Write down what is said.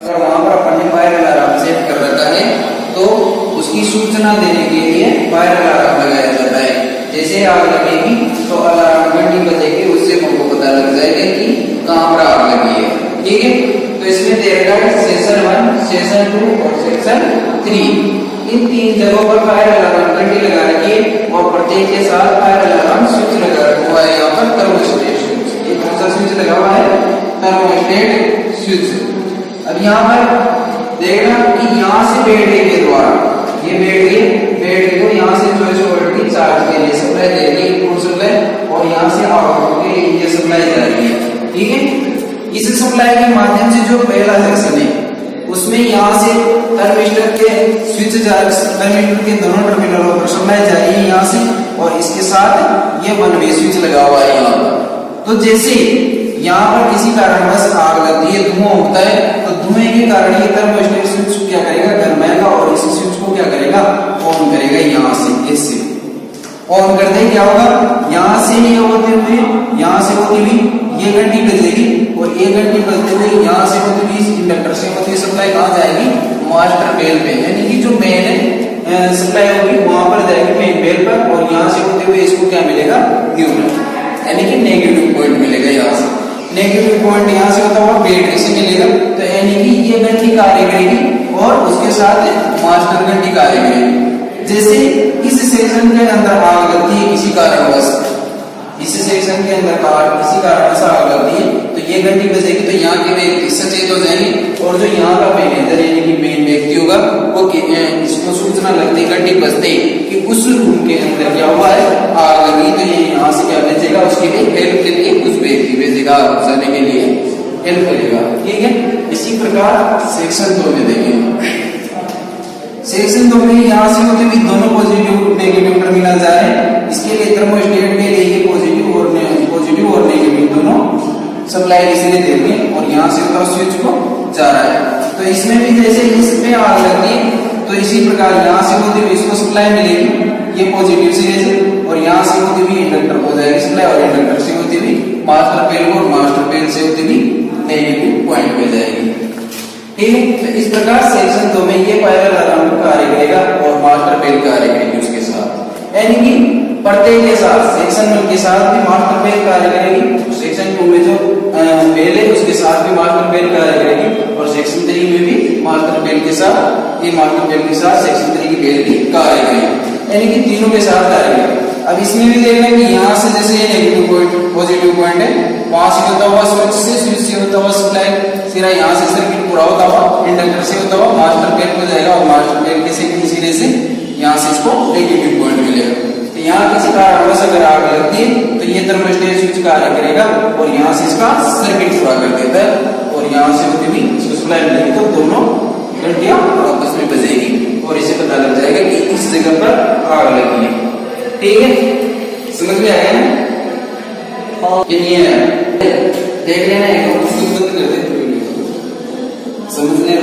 अगर वहां पर अपन ने फायर अलार्म सेट कर रखा है तो उसकी सूचना देने के लिए फायर अलार्म लगाया जाता है। जैसे आग लगेगी तो अलार्म घंटी बजेगी, उससे हमको पता लग जाएगा कि कहां पर आग लगी है। ठीक है, तो इसमें दे रखा है सेक्शन 1, सेक्शन 2 और सेक्शन 3। इन तीन जगहों पर फायर अलार्म घंटी लगा रखी है और प्रत्येक के साथ फायर अलार्म स्विच लगा रखा हुआ है। यहाँ पर थर्मोस्टेट स्विच, ये कौन सा स्विच लगा हुआ है? Thermostat switch. अब यहाँ पर देखना कि यहाँ से बैटरी के द्वारा ये बैटरी को यहाँ से 24 वोल्ट की चार्ज के लिए सप्लाई देगी, इनपुट सप्लाई, और यहाँ से आउटपुट के लिए ये सप्लाई जाएगी। ठीक है, इस सप्लाई के माध्यम से जो पहला सेक्शन है उसमें यहाँ से थर्मिस्टर के स्विच थर्मिस्टर के दोनों टर्मिनलों पर सप्लाई जा रही है यहाँ से, और इसके साथ ये 1 वे स्विच लगा हुआ है यहाँ पर। तो जैसे यहाँ पर किसी कारणवश आग लगती है, धुआं उठता है, तो धुएं के कारण ये थर्मोस्टेट स्विच क्या करेगा? गरमाएगा और इस स्विच को क्या करेगा? ऑन करेगा। यहाँ से इससे ऑन करते ही क्या होगा? यहाँ से नहीं होते हुए यहाँ से होती हुई ये घंटी बजेगी, और ये घंटी बजते हुए यहाँ से होती हुई इंडक्टर से होती हुई सप्लाई कहाँ जाएगी? मास्टर बेल पे, यानी कि जो मेन सप्लाई होगी वहां पर जाएगी मेन बेल पर, और यहाँ से होते हुए इसको क्या मिलेगा? न्यूट्रल, यानी कि नेगेटिव पॉइंट मिलेगा। यहाँ से नेगेटिव पॉइंट यहाँ से होता हुआ बैटरी से मिलेगा, तो यानी कि ये घंटी कार्य करेगी और उसके साथ मास्टर घंटी कार्य करेगी। जैसे इस सेक्शन के अंदर आग लगती है किसी कारणवश, इस सेक्शन के अंदर किसी कारणवश आग लगती है, तो ये घंटी बजेगी, तो यहाँ के व्यक्ति सचेत हो जाएंगे, और जो यहाँ का मैनेजर यानी कि मेन व्यक्ति होगा वो इसको सूचना लगती है घंटी बजते कि उस रूम के अंदर क्या हुआ है? आग लगी। तो ये यहाँ से क्या भेजेगा? उसके लिए हेल्प के लिए कुछ व्यक्ति भेजेगा, बुझाने के लिए हेल्प करेगा। ठीक है, इसी प्रकार सेक्शन 2 में देखेंगे। सेक्शन 2 में यहाँ से होते हुए दोनों पॉजिटिव नेगेटिव टर्मिनल जा रहे हैं, इसके लिए थर्मोस्टेट के लिए ये पॉजिटिव और नेगेटिव दोनों सप्लाई इसलिए दे रही है, और यहाँ से ऊपर स्विच को जा रहा है। तो इसमें भी जैसे इसमें आग लगती है तो इसी प्रकार यहाँ से होती हुई इसको सप्लाई मिलेगी, ये पॉजिटिव सीरीज, और यहाँ से होती हुई इंडक्टर को जाएगी सप्लाई, और इंडक्टर से होती हुई मास्टर पेल को, और मास्टर पेल से होती हुई नेगेटिव पॉइंट पे जाएगी। ठीक है, तो इस प्रकार सेक्शन 2 में ये फायर अलार्म कार्य करेगा और मास्टर पेल कार्य करेगी उसके साथ, यानी कि प्रत्येक के साथ सेक्शन 1 के साथ भी मास्टर पेल कार्य करेगी, सेक्शन 2 में जो पेल है उसके साथ भी मास्टर पेल कार्य करेगी, और सेक्शन 3 में भी मास्टर पेल के साथ, ये मास्टर पेल के साथ सेक्शन 3 की पेल भी कार्य करेगी, यानी कि तीनों के साथ कार्य करेगी। अब इसमें भी देखना है कि यहाँ से जैसे ये नेगेटिव पॉइंट पॉजिटिव पॉइंट है, वहां से होता हुआ स्विच से होता हुआ सप्लाई सीधा यहाँ से सर्किट पूरा होता हुआ इंडक्टर से होता हुआ मास्टर पेल को जाएगा, और मास्टर पेल के सेकंड सिरे से यहाँ से इसको नेगेटिव पॉइंट मिलेगा। तो यहाँ किसी कारणवश अगर आग लगती है तो ये थर्मोस्टेट स्विच कार्य करेगा, और यहाँ से इसका सर्किट पूरा कर देता है, और यहाँ से होती हुई इसको सप्लाई मिलेगी, तो दोनों घंटियां आपस में बजेगी, और इसे पता लग जाएगा कि इस जगह पर आग लगी है। ठीक है, समझ में आया ना? देख लेना है, समझने